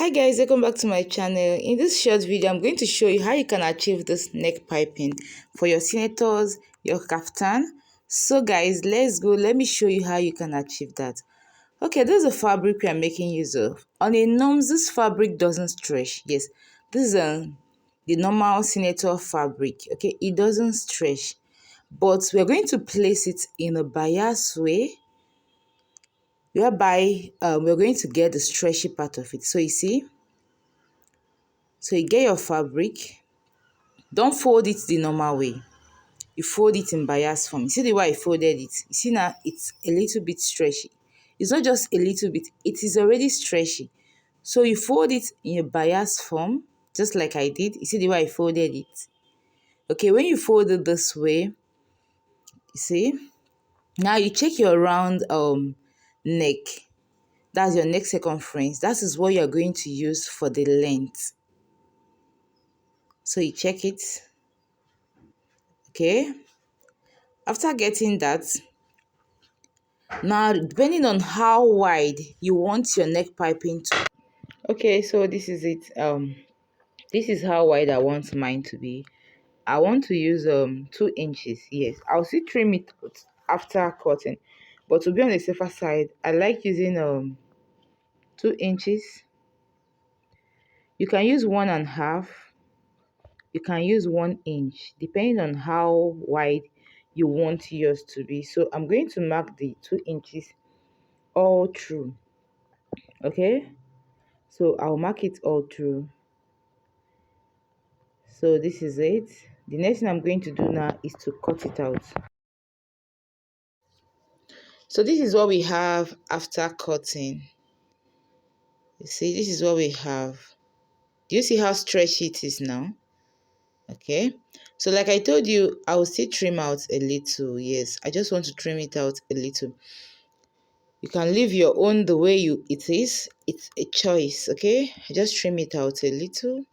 Hi guys, welcome back to my channel. In this short video, I'm going to show you how you can achieve this neck piping for your senators, your kaftan. So guys, let's go. Let me show you how you can achieve that. Okay, this is a fabric we are making use of. On a norms, this fabric doesn't stretch. Yes, this is the normal senator fabric. Okay, it doesn't stretch. But we're going to place it in a bias way whereby we're going to get the stretchy part of it. So you see, so you get your fabric. Don't fold it the normal way. You fold it in bias form. You see the way I folded it? You see now it's a little bit stretchy. It's not just a little bit, it is already stretchy. So you fold it in a bias form, just like I did. You see the way I folded it? Okay, when you fold it this way, you see? Now you check your round neck. That's your neck circumference. That is what you're going to use for the length. So you check it. Okay. After getting that, now depending on how wide you want your neck piping to. Okay, so this is it. This is how wide I want mine to be. I want to use 2 inches. Yes, I'll still trim it after cutting, but to be on the safer side, I like using 2 inches. You can use 1.5. You can use 1 inch, depending on how wide you want yours to be. So I'm going to mark the 2 inches all through. Okay, so I'll mark it all through. So this is it. The next thing I'm going to do now is to cut it out. So this is what we have after cutting. You see, this is what we have. Do you see how stretchy it is now? Okay, so like I told you, I will still trim out a little. Yes, I just want to trim it out a little. You can leave your own the way it is. It's a choice. Okay, I just trim it out a little.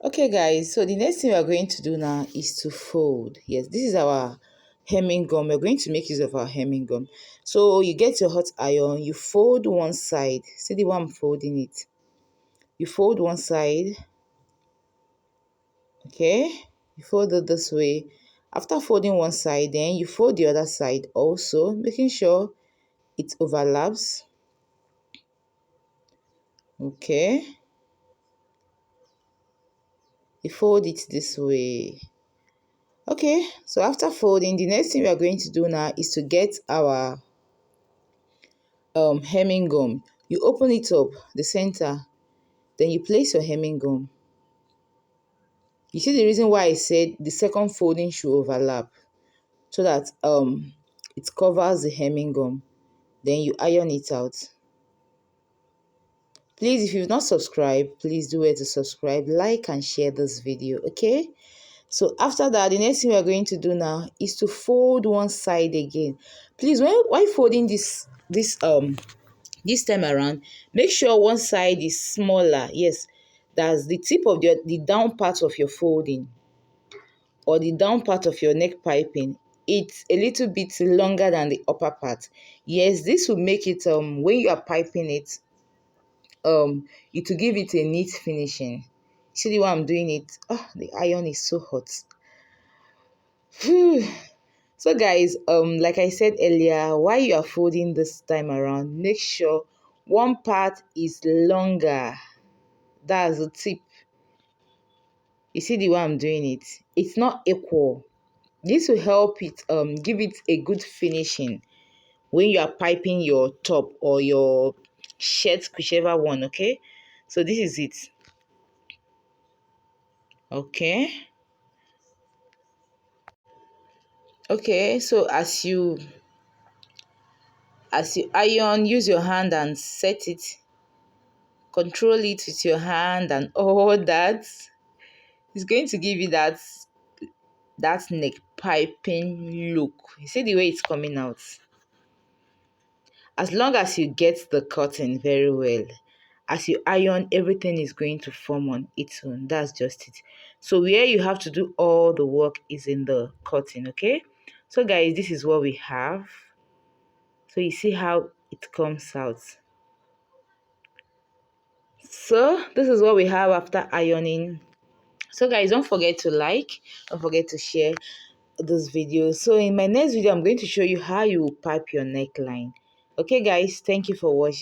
Okay guys, so the next thing we are going to do now is to fold. Yes, this is our hemming gum. We're going to make use of our hemming gum. So you get your hot iron, you fold one side. See the way I'm folding it? You fold one side. Okay, you fold it this way. After folding one side, then you fold the other side also, making sure it overlaps. Okay, you fold it this way. Okay, so after folding, the next thing we are going to do now is to get our hemming gum. You open it up, the center, then you place your hemming gum. You see the reason why I said the second folding should overlap, so that it covers the hemming gum. Then you iron it out. Please, if you've not subscribed, please do it to subscribe, like and share this video. Okay, so after that, the next thing we are going to do now is to fold one side again. Please, while folding this time around, make sure one side is smaller. Yes, that's the tip of the down part of your folding, or the down part of your neck piping. It's a little bit longer than the upper part. Yes, this will make it when you are piping it, it will give it a neat finishing. See the way I'm doing it? Oh, the iron is so hot. Phew. So guys, like I said earlier, while you are folding this time around, make sure one part is longer. That's the tip. You see the way I'm doing it? It's not equal. This will help it give it a good finishing when you are piping your top or your shirt, whichever one. Okay, so this is it. Okay, so as you iron, use your hand and set it, control it with your hand and all that. It's going to give you that neck piping look. You see the way it's coming out? As long as you get the cotton very well, as you iron, everything is going to form on its own. That's just it. So where you have to do all the work is in the cotton. Okay, so guys, this is what we have. So you see how it comes out. So this is what we have after ironing. So guys, don't forget to like, don't forget to share this video. So in my next video, I'm going to show you how you pipe your neckline. Okay guys, thank you for watching.